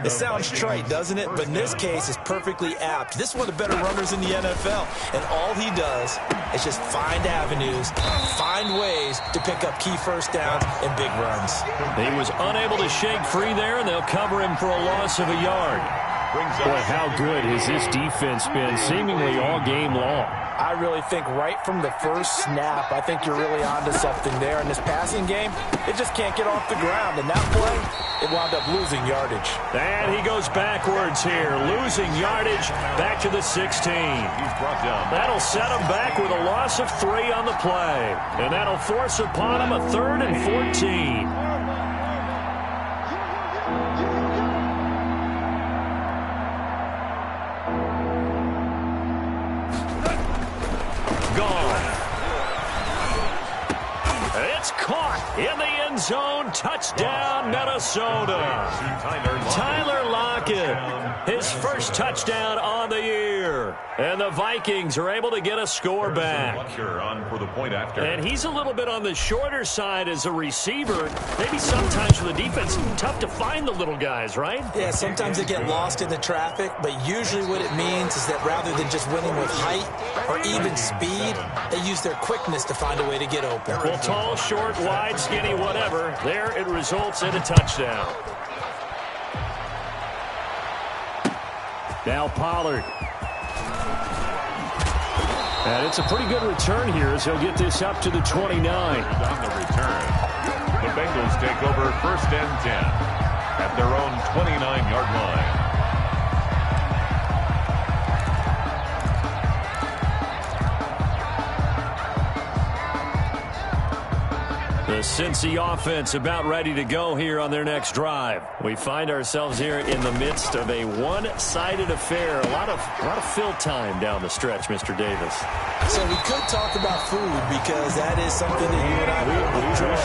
It sounds trite, doesn't it? But in this case, it's perfectly apt. This is one of the better runners in the NFL. And all he does is just find avenues, find ways to pick up key first downs and big runs. He was unable to shake free there, and they'll cover him for a loss of a yard. Boy, how good has this defense been seemingly all game long? I really think right from the first snap, I think you're really onto something there. In this passing game, it just can't get off the ground. And that play, it wound up losing yardage. And he goes backwards here, losing yardage back to the 16. That'll set him back with a loss of 3 on the play. And that'll force upon him a 3rd and 14. It's caught in the end zone. Touchdown, Minnesota. Tyler Lockett, his first touchdown on the year. And the Vikings are able to get a score back. And he's a little bit on the shorter side as a receiver. Maybe sometimes for the defense, tough to find the little guys, right? Yeah, sometimes they get lost in the traffic, but usually what it means is that rather than just winning with height or even speed, they use their quickness to find a way to get open. Well, tall, short, wide, skinny, whatever, there it results in a touchdown. Now Pollard. And it's a pretty good return here as he'll get this up to the 29. On the return, the Bengals take over 1st and 10 at their own 29-yard line. The Cincy offense about ready to go here on their next drive. We find ourselves here in the midst of a one-sided affair. A lot of fill time down the stretch, Mr. Davis. So we could talk about food because that is something that you and I enjoy.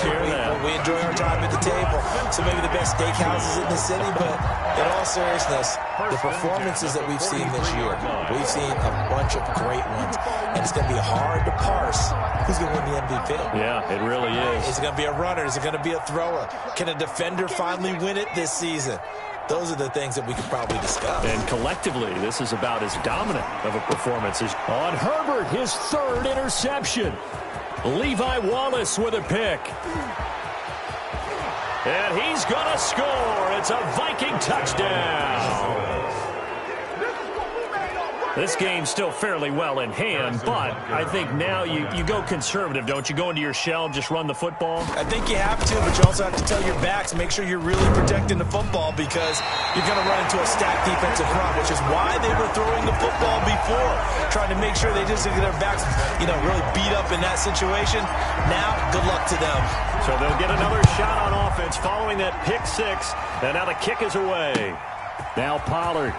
We enjoy our time at the table. So maybe the best steakhouses in the city, but in all seriousness, the performances that we've seen this year, we've seen a bunch of great ones. And it's going to be hard to parse who's going to win the MVP. Yeah, it really is. Is it going to be a runner? Is it going to be a thrower? Can a defender finally win it this season? Those are the things that we could probably discuss. And collectively, this is about as dominant of a performance as on Herbert, his 3rd interception. Levi Wallace with a pick. And he's going to score. It's a Viking touchdown. This game's still fairly well in hand, but I think now you go conservative, don't you? Go into your shell, just run the football? I think you have to, but you also have to tell your backs and make sure you're really protecting the football because you're going to run into a stacked defensive front, which is why they were throwing the football before, trying to make sure they just get their backs, really beat up in that situation. Now, good luck to them. So they'll get another shot on offense following that pick 6, and now the kick is away. Now Pollard.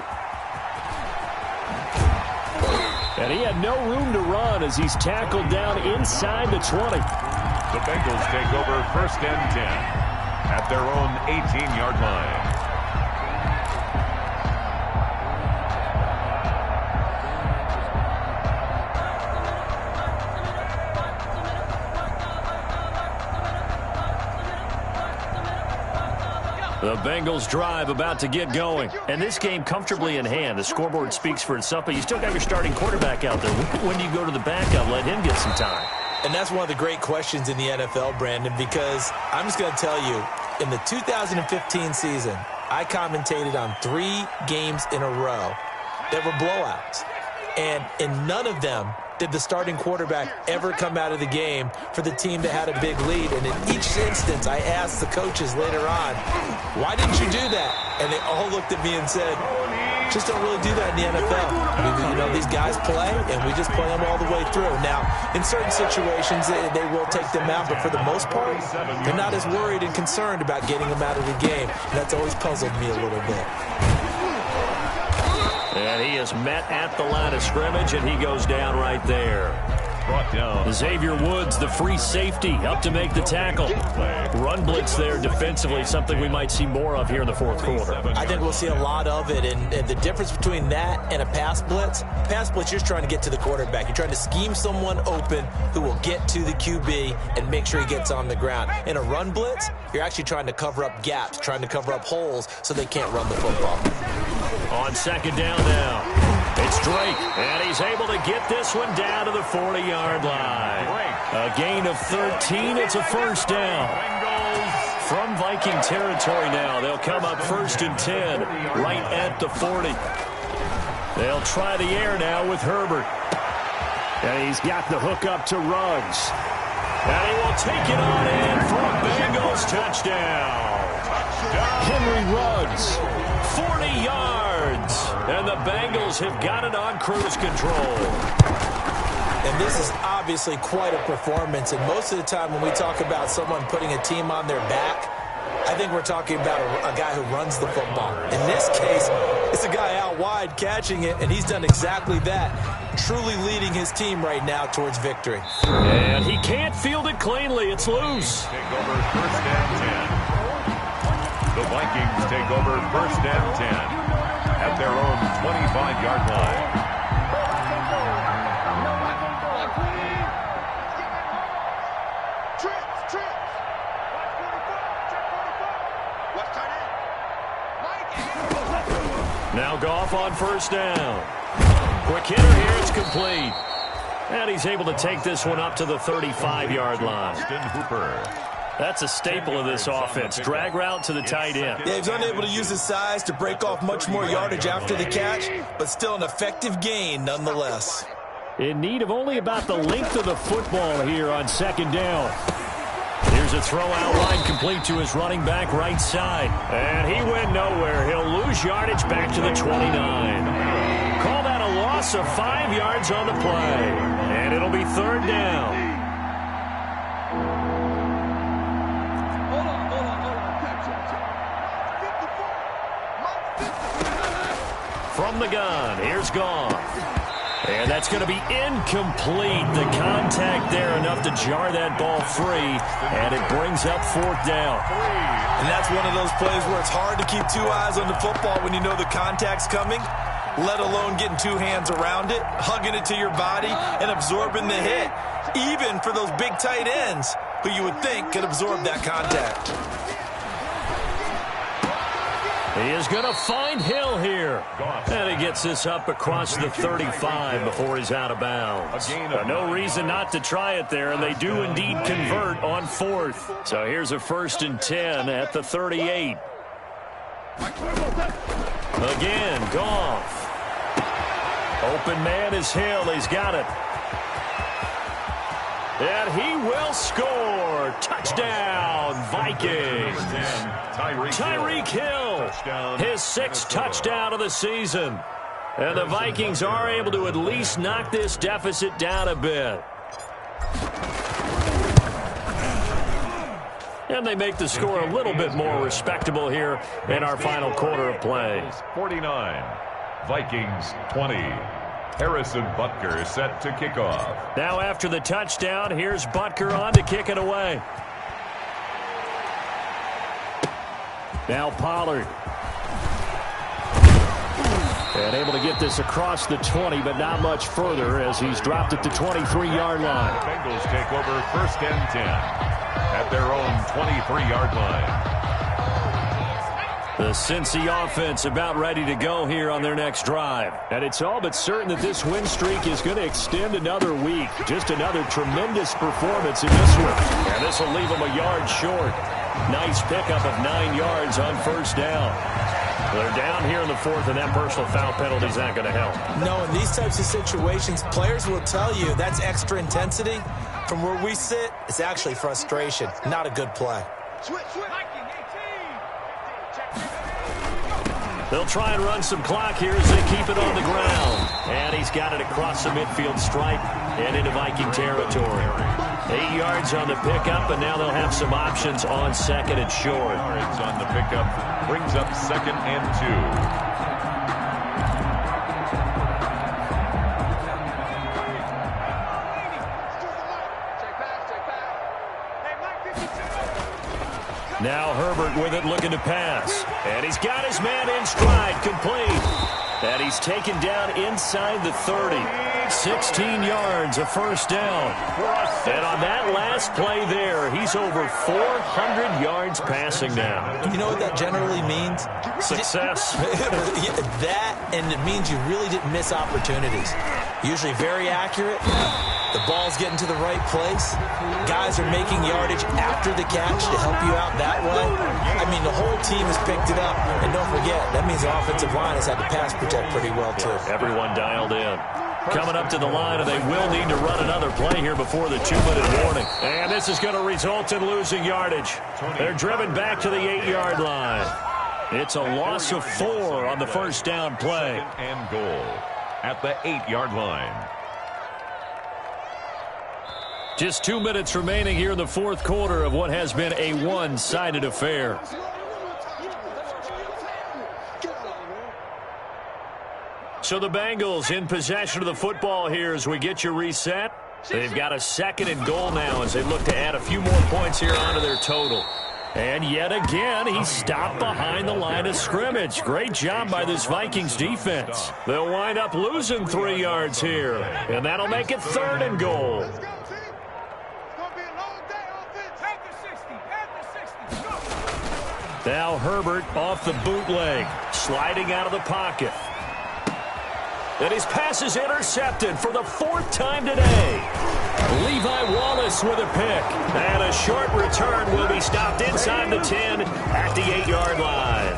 And he had no room to run as he's tackled down inside the 20. The Bengals take over 1st and 10 at their own 18-yard line. The Bengals drive about to get going. And this game comfortably in hand. The scoreboard speaks for itself, but you still got your starting quarterback out there. When do you go to the backup, let him get some time? And that's one of the great questions in the NFL, Brandon, because I'm just going to tell you, in the 2015 season, I commentated on 3 games in a row that were blowouts. And in none of them did the starting quarterback ever come out of the game for the team that had a big lead. And in each instance, I asked the coaches later on, why didn't you do that? And they all looked at me and said, just don't really do that in the NFL. These guys play, and we just play them all the way through. Now, in certain situations, they will take them out, but for the most part, they're not as worried and concerned about getting them out of the game. And that's always puzzled me a little bit. And he is met at the line of scrimmage, and he goes down right there. brought down. Xavier Woods, the free safety, up to make the tackle. Run blitz there defensively, something we might see more of here in the fourth quarter. I think we'll see a lot of it, and the difference between that and a pass blitz, you're trying to get to the quarterback. You're trying to scheme someone open who will get to the QB and make sure he gets on the ground. In a run blitz, you're actually trying to cover up gaps, trying to cover up holes so they can't run the football. On second down now, it's Drake, and he's able to get this one down to the 40-yard line. A gain of 13, it's a first down. From Viking territory now, they'll come up 1st and 10, right at the 40. They'll try the air now with Herbert. And he's got the hook up to Ruggs. And he will take it on in for a Bengals touchdown. Henry Ruggs, 40 yards. And the Bengals have got it on cruise control. And this is obviously quite a performance. And most of the time when we talk about someone putting a team on their back, I think we're talking about a guy who runs the football. In this case, it's a guy out wide catching it, and he's done exactly that, truly leading his team right now towards victory. And he can't field it cleanly. It's loose. Take over 1st and 10. The Vikings take over 1st and 10 at their own 25-yard line. Now Goff on 1st down. Quick hitter here, it's complete. And he's able to take this one up to the 35-yard line. That's a staple of this offense. Drag route to the tight end. Yeah, he's unable to use his size to break off much more yardage after the catch, but still an effective gain nonetheless. In need of only about the length of the football here on 2nd down. Here's a throw out line complete to his running back right side. And he went nowhere. He'll lose yardage back to the 29. Call that a loss of 5 yards on the play. And it'll be 3rd down. From the gun, here's Goff. And that's going to be incomplete. The contact there enough to jar that ball free, and it brings up 4th down. And that's one of those plays where it's hard to keep 2 eyes on the football when you know the contact's coming, let alone getting 2 hands around it, hugging it to your body, and absorbing the hit, even for those big tight ends who you would think could absorb that contact. He is going to find Hill here. And he gets this up across the 35 before he's out of bounds. No reason not to try it there, and they do indeed convert on 4th. So here's a 1st and 10 at the 38. Again, Goff. Open man is Hill. He's got it. And he will score. Touchdown, Vikings. Tyreek Hill, his 6th touchdown of the season. And the Vikings are able to at least knock this deficit down a bit. And they make the score a little bit more respectable here in our final quarter of play. 49, Vikings 20. Harrison Butker set to kick off. Now after the touchdown, here's Butker on to kick it away. Now Pollard. And able to get this across the 20, but not much further as he's dropped it to 23-yard line. The Bengals take over 1st and 10 at their own 23-yard line. The Cincy offense about ready to go here on their next drive. And it's all but certain that this win streak is going to extend another week. Just another tremendous performance in this one. And this will leave them a yard short. Nice pickup of 9 yards on 1st down. They're down here in the 4th, and that personal foul penalty is not going to help. No, in these types of situations, players will tell you that's extra intensity. From where we sit, it's actually frustration, not a good play. They'll try and run some clock here as they keep it on the ground. And he's got it across the midfield stripe and into Viking territory. 8 yards on the pickup, and now they'll have some options on 2nd and short. Yards on the pickup brings up 2nd and 2. Herbert with it, looking to pass. And he's got his man in stride, complete. And he's taken down inside the 30. 16 yards, a first down. And on that last play there, he's over 400 yards passing now. You know what that generally means? Success. That, and it means you really didn't miss opportunities. Usually very accurate. The ball's getting to the right place. Guys are making yardage after the catch to help you out that way. I mean, the whole team has picked it up. And don't forget, that means the offensive line has had to pass protect pretty well, too. Everyone dialed in. Coming up to the line, and they will need to run another play here before the 2-minute warning. And this is going to result in losing yardage. They're driven back to the 8-yard line. It's a loss of 4 on the first down play. And goal at the 8-yard line. Just 2 minutes remaining here in the fourth quarter of what has been a one-sided affair. So the Bengals in possession of the football here as we get you reset. They've got a 2nd and goal now as they look to add a few more points here onto their total. And yet again, he stopped behind the line of scrimmage. Great job by this Vikings defense. They'll wind up losing 3 yards here, and that'll make it 3rd and goal. Now Herbert off the bootleg, sliding out of the pocket. And his pass is intercepted for the 4th time today. Levi Wallace with a pick. And a short return will be stopped inside the 10 at the 8-yard line.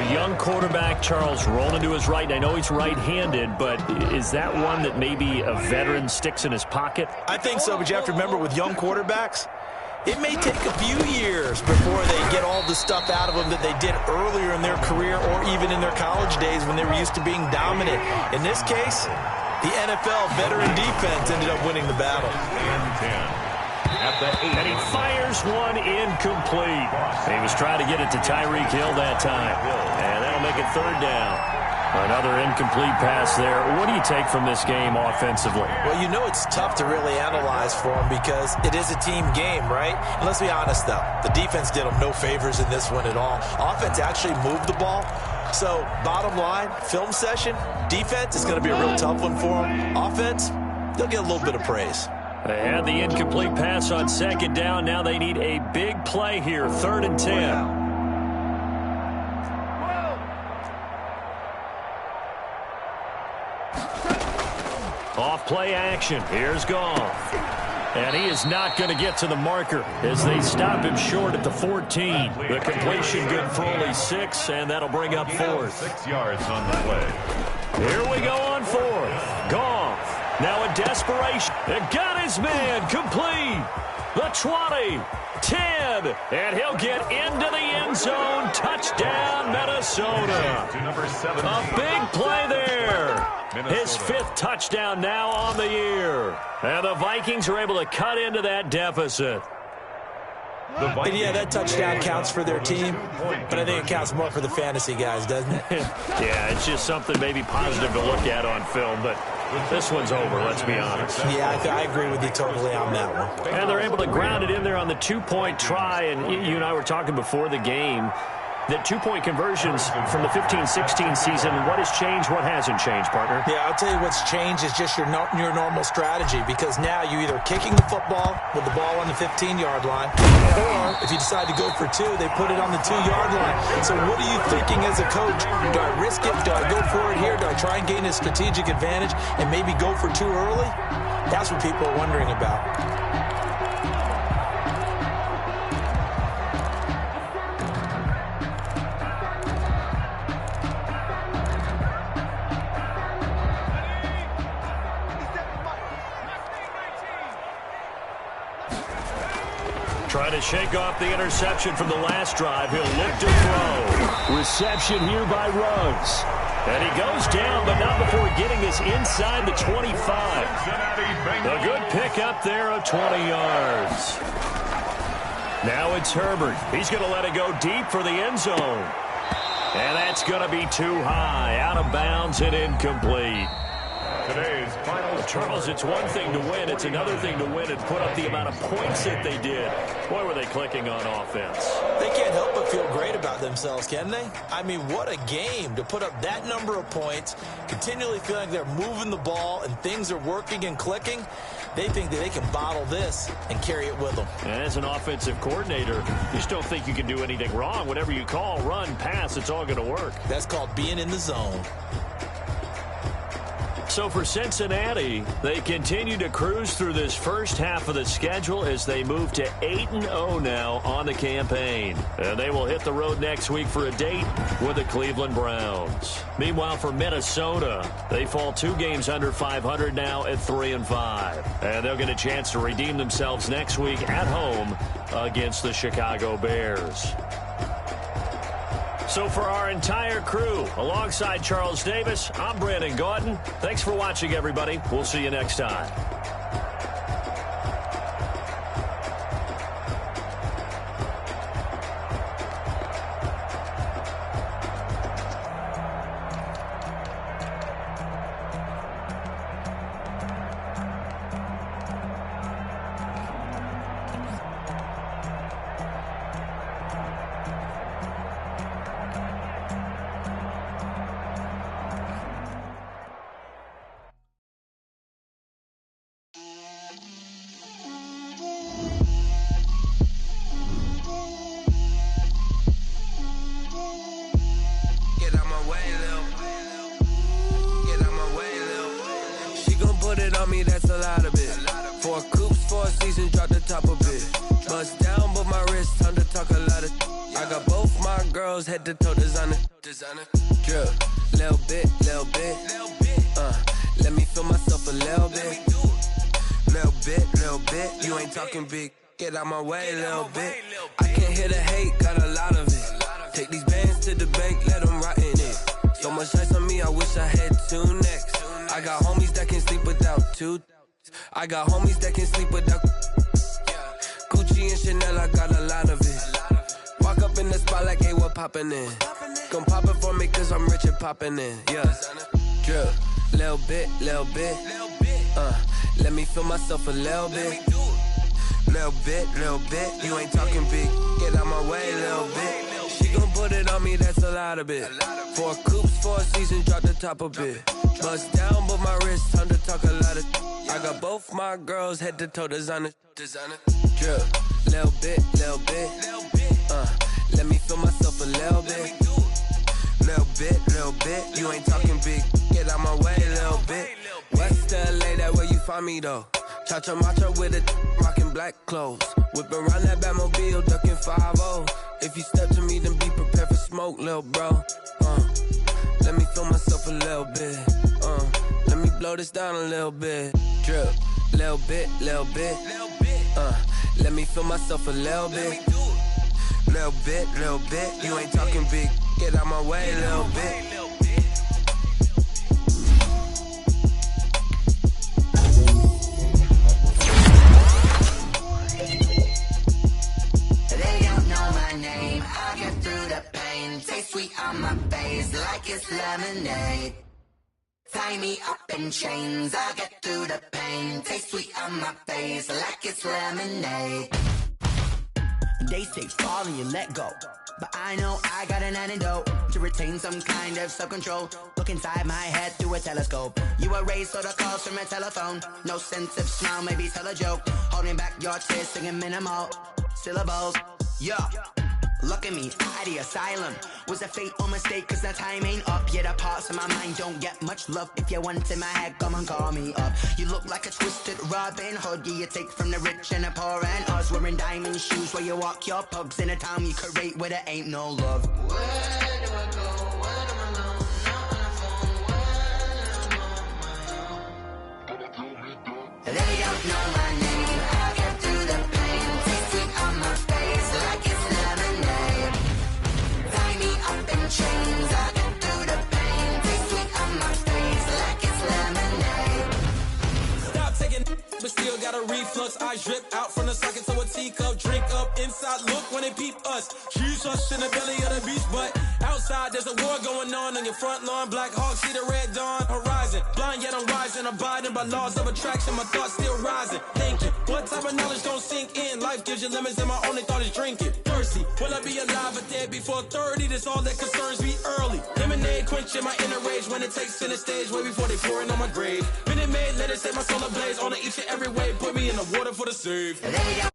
A young quarterback, Charles, rolling to his right. I know he's right-handed, but is that one that maybe a veteran sticks in his pocket? I think so, but you have to remember with young quarterbacks, it may take a few years before they get all the stuff out of them that they did earlier in their career or even in their college days when they were used to being dominant. In this case, the NFL veteran defense ended up winning the battle. And he fires one incomplete. He was trying to get it to Tyreek Hill that time. And that'll make it 3rd down. Another incomplete pass there. What do you take from this game offensively? Well, you know it's tough to really analyze for them because it is a team game, right? And let's be honest, though. The defense did them no favors in this one at all. Offense actually moved the ball. So, bottom line, film session, defense is going to be a real tough one for them. Offense, they'll get a little bit of praise. They had the incomplete pass on 2nd down. Now they need a big play here, 3rd and 10. Off play action. Here's Goff. And he is not going to get to the marker as they stop him short at the 14. The completion good for only 6, and that'll bring up 4th. 6 yards on the play. Here we go on 4th. Goff. Now a desperation. And got his man complete. The 20. 10. And he'll get into the end zone. Touchdown, Minnesota. A big play there. His 5th touchdown now on the year. And the Vikings are able to cut into that deficit. And yeah, that touchdown counts for their team, but I think it counts more for the fantasy guys, doesn't it? Yeah, it's just something maybe positive to look at on film, but this one's over, let's be honest. Yeah, I agree with you totally on that one. And they're able to ground it in there on the 2-point try, and you and I were talking before the game that 2-point conversions from the 15-16 season, what has changed, what hasn't changed, partner? Yeah, I'll tell you what's changed is just your normal strategy, because now you're either kicking the football with the ball on the 15-yard line, or if you decide to go for 2, they put it on the 2-yard line. So what are you thinking as a coach? Do I risk it? Do I go for it here? Do I try and gain a strategic advantage and maybe go for 2 early? That's what people are wondering about. Trying to shake off the interception from the last drive. He'll look to throw. Reception here by Ruggs. And he goes down, but not before getting this inside the 25. A good pick up there of 20 yards. Now it's Herbert. He's going to let it go deep for the end zone. And that's going to be too high. Out of bounds and incomplete. today's final Well, Charles, it's one thing to win. It's another thing to win and put up the amount of points that they did. Boy, were they clicking on offense. They can't help but feel great about themselves, can they? I mean, what a game to put up that number of points, continually feeling like they're moving the ball and things are working and clicking. They think that they can bottle this and carry it with them. And as an offensive coordinator, you just don't think you can do anything wrong. Whatever you call, run, pass, it's all going to work. That's called being in the zone. So for Cincinnati, they continue to cruise through this first half of the schedule as they move to 8-0 now on the campaign. And they will hit the road next week for a date with the Cleveland Browns. Meanwhile, for Minnesota, they fall 2 games under 500 now at 3-5. And they'll get a chance to redeem themselves next week at home against the Chicago Bears. So for our entire crew, alongside Charles Davis, I'm Brandon Gaudin. Thanks for watching, everybody. We'll see you next time. That's a lot of it. 4 coops, 4 seasons, drop the top of it. Bust down, but my wrist, time to talk a lot of. I got both my girls head to toe designer. Drip, little bit. Let me feel myself a little bit. Little bit. You ain't talking big. Get out my way, little bit. I can't hear the hate, got a lot of it. Take these bands to the bank, let them rot in it. So much ice on me, I wish I had 2 necks. I got homies that can sleep without 2. I got homies that can sleep without Gucci and Chanel, I got a lot of it. Walk up in the spot like, hey, what poppin' in? Come pop it for me, cause I'm rich and poppin' in. Yeah, drip, little bit. Let me feel myself a little bit. Little bit. You ain't talking big. Get out my way, little bit. She gon' put it on me, that's a lot of it. 4 coops, 4 seasons, drop the top of it. Bust down, but my wrist, time to talk a lot of. I got both my girls head to toe designer. Drip, little bit. Let me feel myself a little bit. Little bit. You ain't talking big. Get out my way, little bit. West LA, that where you find me though. Cha-cha matcha with it, rockin' black clothes. Whip around that Batmobile, ducking 5-0. If you step to me, then be prepared for smoke, little bro. Let me feel myself a little bit. Let me blow this down a little bit. Drip, little bit. Let me feel myself a little bit. Little bit. You ain't talking big. Get out my way, little bit. Sweet on my face like it's lemonade. Tie me up in chains, I'll get through the pain. Taste sweet on my face like it's lemonade. They say fall and you let go, but I know I got an antidote to retain some kind of self-control. Look inside my head through a telescope. You erase all the calls from a telephone. No sense of smile, maybe tell a joke. Holding back your tears, singing minimal syllables. Yeah. Look at me, out the asylum. Was a fate or mistake, cause the time ain't up. Yeah, the parts of my mind don't get much love. If you want in my head, come and call me up. You look like a twisted Robin Hood. Yeah, you take from the rich and the poor and us. Wearing diamond shoes where you walk your pugs in a town you create where there ain't no love. Where do I go? When I'm alone, not on the phone, when I'm on my own. They don't know my name, I get through the pain. Taste sweet on my face like it's lemonade. Tie me up in chains, I get through the pain. Taste sweet on my face like it's lemonade. Stop taking, but still gotta a reflux. I drip out from the socket to a teacup. Drink up inside, look when they peep us. Cheese us in the belly of the beast, but outside there's a war going on your front lawn. Black Hawk, see the red dawn horizon. Blind yet I'm rising, abiding by laws of attraction. My thoughts still rising, thinking what type of knowledge don't sink in? Life gives you limits and my only thought is drinking. Thirsty, will I be alive or dead before 30? That's all that concerns me early. Lemonade quenching my inner rage when it takes center stage way before they pouring on my grave. Minute Maid, let it set my soul ablaze on each and every way. Put me in the water for the save. There we go.